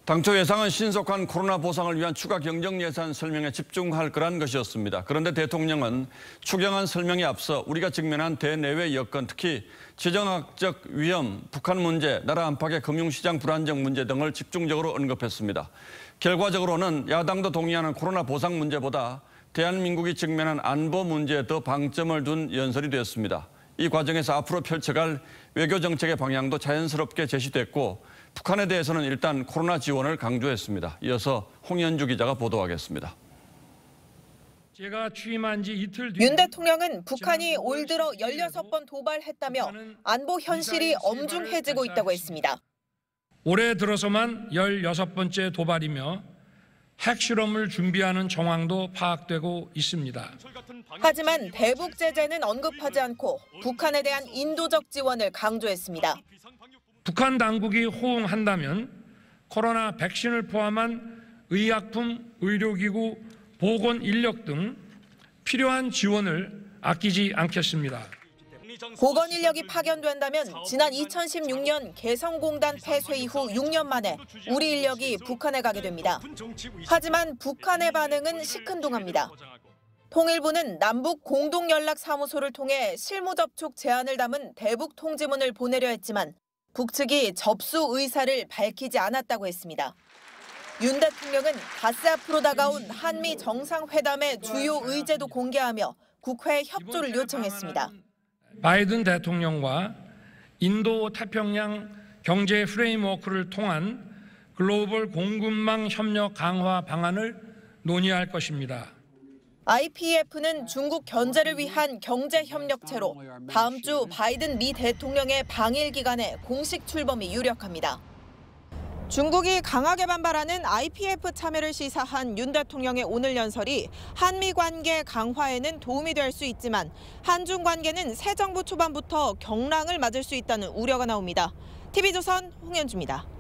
당초 예상은 신속한 코로나 보상을 위한 추가 경정 예산 설명에 집중할 거란 것이었습니다. 그런데 대통령은 추경안 설명에 앞서 우리가 직면한 대내외 여건, 특히 지정학적 위험, 북한 문제, 나라 안팎의 금융시장 불안정 문제 등을 집중적으로 언급했습니다. 결과적으로는 야당도 동의하는 코로나 보상 문제보다 대한민국이 직면한 안보 문제에 더 방점을 둔 연설이 되었습니다. 이 과정에서 앞으로 펼쳐갈 외교 정책의 방향도 자연스럽게 제시됐고, 북한에 대해서는 일단 코로나 지원을 강조했습니다. 이어서 홍현주 기자가 보도하겠습니다. 제가 취임한 지 이틀 뒤 윤 대통령은 북한이 올 들어 16번 도발했다며 안보 현실이 엄중해지고 있다고 했습니다. 올해 들어서만 16번째 도발이며 핵실험을 준비하는 정황도 파악되고 있습니다. 하지만 대북 제재는 언급하지 않고 북한에 대한 인도적 지원을 강조했습니다. 북한 당국이 호응한다면 코로나 백신을 포함한 의약품, 의료기구, 보건 인력 등 필요한 지원을 아끼지 않겠습니다. 보건 인력이 파견된다면 지난 2016년 개성공단 폐쇄 이후 6년 만에 우리 인력이 북한에 가게 됩니다. 하지만 북한의 반응은 시큰둥합니다. 통일부는 남북 공동연락사무소를 통해 실무 접촉 제안을 담은 대북 통지문을 보내려 했지만 북측이 접수 의사를 밝히지 않았다고 했습니다. 윤 대통령은 닷새 앞으로 다가온 한미 정상회담의 주요 의제도 공개하며 국회 협조를 요청했습니다. 바이든 대통령과 인도 태평양 경제 프레임워크를 통한 글로벌 공급망 협력 강화 방안을 논의할 것입니다. IPEF는 중국 견제를 위한 경제협력체로 다음 주 바이든 미 대통령의 방일 기간에 공식 출범이 유력합니다. 중국이 강하게 반발하는 IPEF 참여를 시사한 윤 대통령의 오늘 연설이 한미 관계 강화에는 도움이 될 수 있지만 한중 관계는 새 정부 초반부터 경랑을 맞을 수 있다는 우려가 나옵니다. TV조선 홍현주입니다.